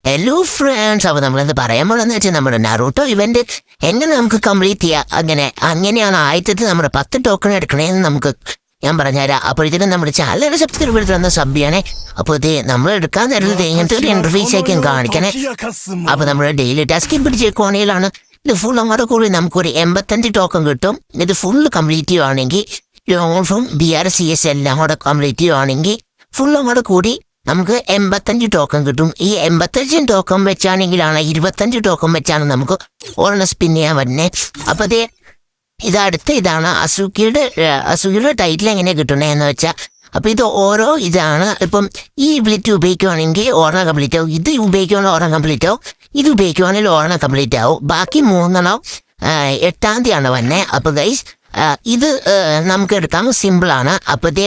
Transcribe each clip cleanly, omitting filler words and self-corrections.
Hello friends, അപ്പോൾ നമ്മളെന്ത് പറയാൻ പോണെന്ന് വെച്ചാൽ നമ്മുടെ നറൂട്ടോ ഇവന്റ് എങ്ങനെ നമുക്ക് കംപ്ലീറ്റ് ചെയ്യാം, അങ്ങനെയാണ് ആദ്യത്തെ നമ്മുടെ 10 ടോക്കൺ എടുക്കണേന്ന് നമുക്ക് ഞാൻ പറഞ്ഞുതരാം. അപ്പോൾ ഇതിന് നമ്മുടെ ചാനൽ സബ്സ്ക്രൈബ് ചെയ്ത് തന്ന സബ്ബിയാണേ. അപ്പോൾ ഇത് നമ്മൾ എടുക്കാൻ തരുന്നത് ഇങ്ങനത്തെ ഒരു ഇന്റർഫേസ് ആയിരിക്കും കാണിക്കണേ. അപ്പോൾ നമ്മൾ ഡെയിലി ടാസ്ക് പിടിച്ചേക്കുവാണെങ്കിലാണ് ഇത് ഫുൾ അങ്ങോട്ട് കൂടി നമുക്കൊരു 85 ടോക്കൺ കിട്ടും. ഇത് ഫുള്ള് കംപ്ലീറ്റ് ചെയ്യുവാണെങ്കിൽ ഓൾഫും BRCS എല്ലാം കൂടെ കംപ്ലീറ്റ് ചെയ്യുവാണെങ്കിൽ ഫുൾ അങ്ങോട്ട് കൂടി നമുക്ക് 85 ടോക്കൺ കിട്ടും. ഈ 85 ടോക്കൺ വെച്ചാണെങ്കിലാണ് 25 ടോക്കൺ വെച്ചാണ് നമുക്ക് ഒരെണ്ണം സ്പിൻ ചെയ്യാൻ പറ്റുന്നത്. അപ്പോൾ ഇതാണ് അസുഖിയുടെ ടൈറ്റിൽ എങ്ങനെ കിട്ടണേന്ന് വെച്ചാൽ, അപ്പോൾ ഇത് ഓരോ ഇതാണ്. ഇപ്പം ഈ എബിലിറ്റി ഉപയോഗിക്കുവാണെങ്കിൽ ഒരെണ്ണം കംപ്ലീറ്റ് ആവും, ഇത് ഉപയോഗിക്കുവാണെങ്കിൽ ഒരെണ്ണം കംപ്ലീറ്റ് ആവും, ഇത് ഉപയോഗിക്കുവാണെങ്കിൽ ഒരെണ്ണം കംപ്ലീറ്റ് ആവും. ബാക്കി 3 8-ാം തീയതിയാണ് വന്നെ. അപ്പോൾ ഗൈസ് ഇത് നമുക്ക് എടുക്കാൻ സിമ്പിളാണ്. അപ്പോഴത്തെ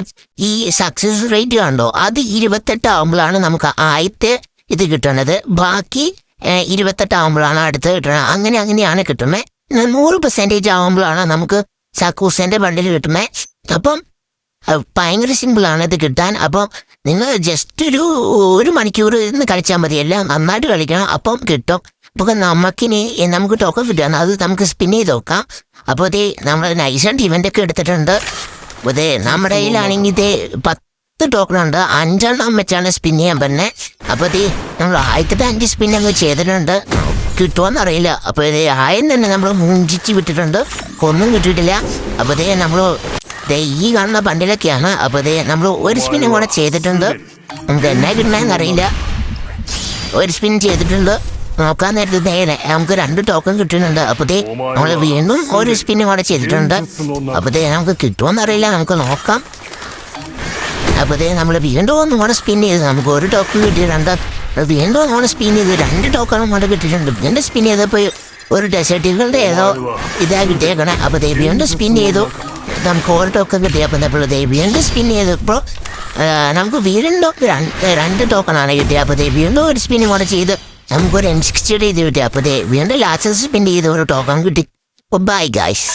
ഈ സക്സസ് റേറ്റ് കണ്ടോ, അത് 28 ആകുമ്പോഴാണ് നമുക്ക് ആദ്യത്തെ ഇത് കിട്ടുന്നത്. ബാക്കി 28 ആകുമ്പോഴാണ് അടുത്ത് കിട്ടുന്നത്. അങ്ങനെയാണ് കിട്ടുന്നത്. 100% ആകുമ്പോഴാണ് നമുക്ക് സക്കൂസിന്റെ ബണ്ടിൽ കിട്ടുന്നത്. അപ്പം ഭയങ്കര സിമ്പിളാണ് ഇത് കിട്ടാൻ. അപ്പം നിങ്ങൾ ജസ്റ്റ് ഒരു മണിക്കൂർ ഇന്ന് കളിച്ചാൽ മതി, എല്ലാം നന്നായിട്ട് കളിക്കണം, അപ്പം കിട്ടും. അപ്പോൾ നമുക്ക് ടോക്കൺ കിട്ടുകയാണ്, അത് നമുക്ക് സ്പിൻ ചെയ്ത് നോക്കാം. അപ്പോൾ നമ്മൾ നൈസായിട്ട് ഇവൻ്റൊക്കെ എടുത്തിട്ടുണ്ട്. ഇത് നമ്മുടെ കയ്യിലാണെങ്കിൽ 10 ടോക്കൺ ഉണ്ട്, 5 വെച്ചാണ് സ്പിൻ ചെയ്യാൻ പറ്റുന്നത്. അപ്പോൾ നമ്മൾ ആദ്യത്തെ 5 സ്പിൻ അങ്ങ് ചെയ്തിട്ടുണ്ട്, കിട്ടുമോയെന്നറിയില്ല. അപ്പോൾ ആയം തന്നെ നമ്മൾ മുഞ്ചിച്ച് വിട്ടിട്ടുണ്ട്, ഒന്നും കിട്ടിയിട്ടില്ല. അപ്പോൾ നമ്മൾ ഈ കാണുന്ന ബണ്ടിലൊക്കെയാണ്. അപ്പോൾ നമ്മൾ ഒരു സ്പിന്നും കൂടെ ചെയ്തിട്ടുണ്ട്, നമുക്ക് എന്നാ കിട്ടണമെന്നറിയില്ല. ഒരു സ്പിൻ ചെയ്തിട്ടുണ്ട്, നോക്കാൻ നേരത്തെ നേരെ നമുക്ക് 2 ടോക്കൺ കിട്ടുന്നുണ്ട്. അപ്പോൾ നമ്മൾ വീണ്ടും ഒരു സ്പിന്നും കൂടെ ചെയ്തിട്ടുണ്ട്. അപ്പോൾ നമുക്ക് കിട്ടുമോയെന്നറിയില്ല, നമുക്ക് നോക്കാം. അപ്പോൾ നമ്മൾ വീണ്ടും ഒന്നും കൂടെ സ്പിൻ ചെയ്ത് നമുക്ക് 1 ടോക്കൺ കിട്ടിയിട്ടുണ്ട്. വീണ്ടും ഒന്നുകൂടെ സ്പിൻ ചെയ്ത് 2 ടോക്കണും കൂടെ കിട്ടിയിട്ടുണ്ട്. വീണ്ടും സ്പിൻ ചെയ്തപ്പോൾ ഒരു ഡെസേർട്ടുകളുടെ ഏതോ ഇതാ കിട്ടിയേക്കണേ. അപ്പോൾ വീണ്ടും സ്പിൻ ചെയ്തു, നമുക്ക് 1 ടോക്കൺ കിട്ടിയപ്പോൾ വീണ്ടും സ്പിൻ ചെയ്തപ്പോൾ നമുക്ക് വീണ്ടും 2 ടോക്കണാണ് കിട്ടിയത്. അപ്പോൾ വീണ്ടും ഒരു സ്പിന്നും കൂടെ ചെയ്ത് നമുക്കൊരു M60 ഇത് കിട്ടി. അപ്പോൾ വീണ്ടും ലാസ്റ്റ് സ്പിൻ ചെയ്ത് 1 ടോക്കൺ കിട്ടി. Bye guys.